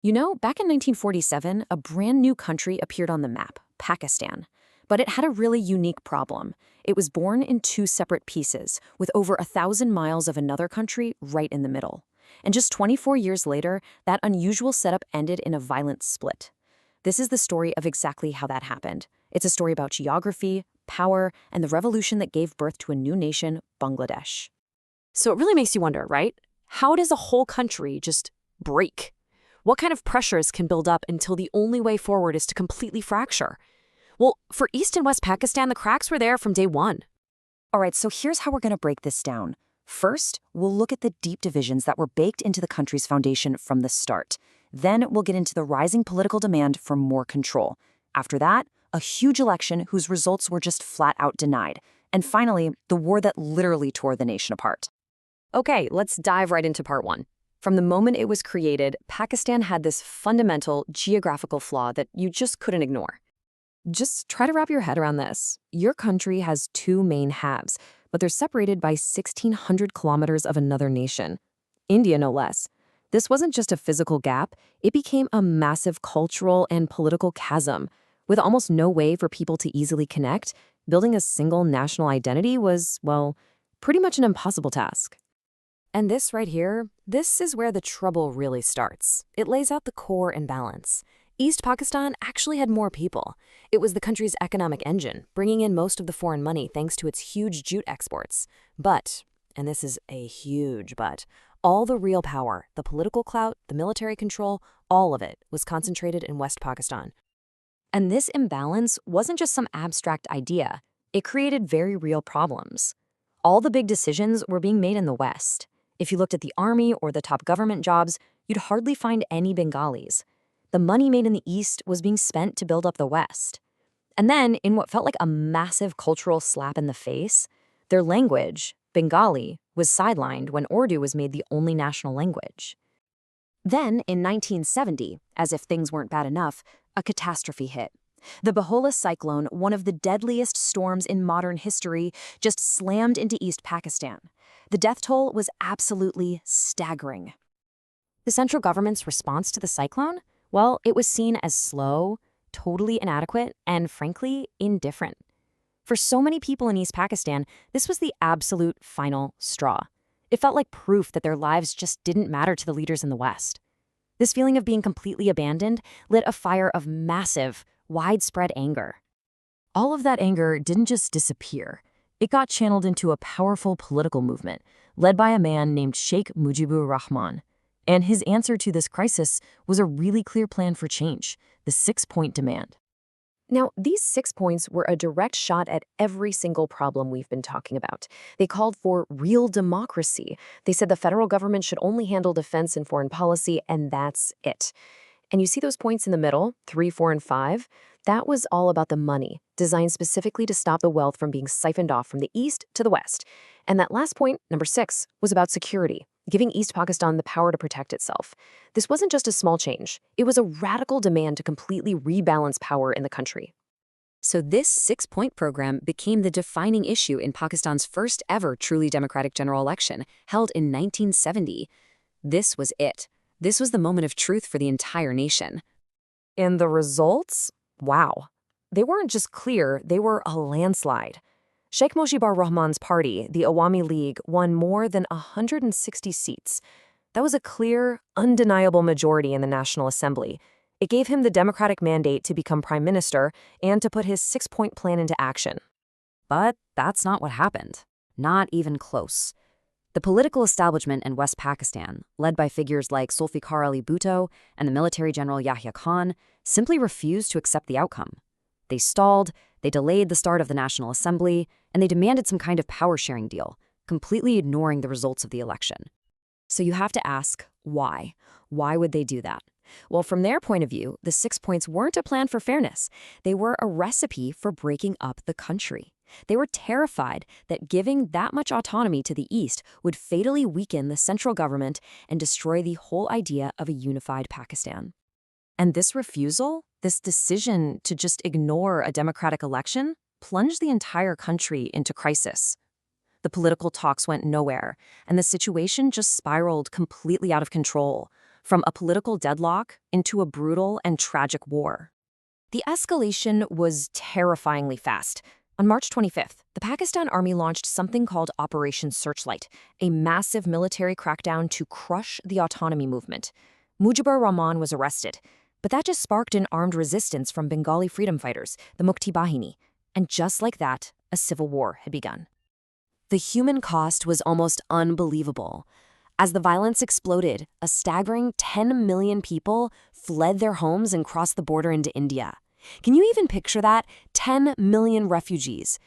You know, back in 1947, a brand new country appeared on the map, Pakistan. But it had a really unique problem. It was born in two separate pieces, with over 1,000 miles of another country right in the middle. And just 24 years later, that unusual setup ended in a violent split. This is the story of exactly how that happened. It's a story about geography, power, and the revolution that gave birth to a new nation, Bangladesh. So it really makes you wonder, right? How does a whole country just break? What kind of pressures can build up until the only way forward is to completely fracture? Well, for East and West Pakistan, the cracks were there from day one. All right, so here's how we're going to break this down. First, we'll look at the deep divisions that were baked into the country's foundation from the start. Then we'll get into the rising political demand for more control. After that, a huge election whose results were just flat out denied. And finally, the war that literally tore the nation apart. Okay, let's dive right into part one. From the moment it was created, Pakistan had this fundamental geographical flaw that you just couldn't ignore. Just try to wrap your head around this. Your country has two main halves, but they're separated by 1,600 kilometers of another nation. India, no less. This wasn't just a physical gap, it became a massive cultural and political chasm. With almost no way for people to easily connect, building a single national identity was, well, pretty much an impossible task. And this right here, this is where the trouble really starts. It lays out the core imbalance. East Pakistan actually had more people. It was the country's economic engine, bringing in most of the foreign money thanks to its huge jute exports. But, and this is a huge but, all the real power, the political clout, the military control, all of it was concentrated in West Pakistan. And this imbalance wasn't just some abstract idea. It created very real problems. All the big decisions were being made in the West. If you looked at the army or the top government jobs, you'd hardly find any Bengalis. The money made in the East was being spent to build up the West. And then, in what felt like a massive cultural slap in the face, their language, Bengali, was sidelined when Urdu was made the only national language. Then, in 1970, as if things weren't bad enough, a catastrophe hit. The Bahola cyclone, one of the deadliest storms in modern history, just slammed into East Pakistan. The death toll was absolutely staggering. The central government's response to the cyclone? Well, it was seen as slow, totally inadequate, and frankly, indifferent. For so many people in East Pakistan, this was the absolute final straw. It felt like proof that their lives just didn't matter to the leaders in the West. This feeling of being completely abandoned lit a fire of massive, widespread anger. All of that anger didn't just disappear. It got channeled into a powerful political movement led by a man named Sheikh Mujibur Rahman. And his answer to this crisis was a really clear plan for change, the 6-point demand. Now, these 6 points were a direct shot at every single problem we've been talking about. They called for real democracy. They said the federal government should only handle defense and foreign policy, and that's it. And you see those points in the middle, 3, 4, and 5? That was all about the money, designed specifically to stop the wealth from being siphoned off from the East to the West. And that last point, number 6, was about security, giving East Pakistan the power to protect itself. This wasn't just a small change. It was a radical demand to completely rebalance power in the country. So this 6-point program became the defining issue in Pakistan's first ever truly democratic general election, held in 1970. This was it. This was the moment of truth for the entire nation. And the results? Wow. They weren't just clear, they were a landslide. Sheikh Mujibur Rahman's party, the Awami League, won more than 160 seats. That was a clear, undeniable majority in the National Assembly. It gave him the democratic mandate to become prime minister and to put his 6-point plan into action. But that's not what happened. Not even close. The political establishment in West Pakistan, led by figures like Zulfikar Ali Bhutto and the military general Yahya Khan, simply refused to accept the outcome. They stalled, they delayed the start of the National Assembly, and they demanded some kind of power-sharing deal, completely ignoring the results of the election. So you have to ask, why? Why would they do that? Well, from their point of view, the 6 points weren't a plan for fairness. They were a recipe for breaking up the country. They were terrified that giving that much autonomy to the East would fatally weaken the central government and destroy the whole idea of a unified Pakistan. And this refusal, this decision to just ignore a democratic election, plunged the entire country into crisis. The political talks went nowhere, and the situation just spiraled completely out of control. from a political deadlock into a brutal and tragic war. The escalation was terrifyingly fast. On March 25th, the Pakistan Army launched something called Operation Searchlight, a massive military crackdown to crush the autonomy movement. Mujibur Rahman was arrested, but that just sparked an armed resistance from Bengali freedom fighters, the Mukti Bahini. And just like that, a civil war had begun. The human cost was almost unbelievable. As the violence exploded, a staggering 10 million people fled their homes and crossed the border into India. Can you even picture that? 10 million refugees.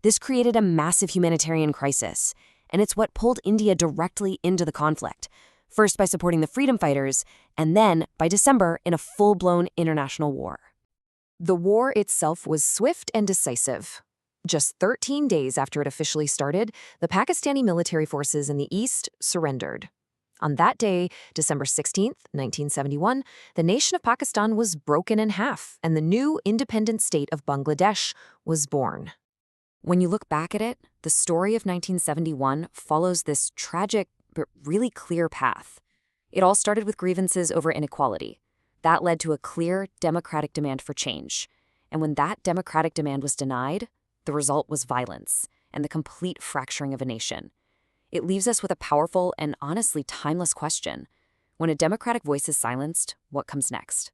This created a massive humanitarian crisis, and it's what pulled India directly into the conflict, first by supporting the freedom fighters, and then, by December, in a full-blown international war. The war itself was swift and decisive. Just 13 days after it officially started, the Pakistani military forces in the east surrendered. On that day, December 16, 1971, the nation of Pakistan was broken in half, and the new independent state of Bangladesh was born. When you look back at it, the story of 1971 follows this tragic but really clear path. It all started with grievances over inequality. That led to a clear democratic demand for change. And when that democratic demand was denied, the result was violence and the complete fracturing of a nation. It leaves us with a powerful and honestly timeless question. When a democratic voice is silenced, what comes next?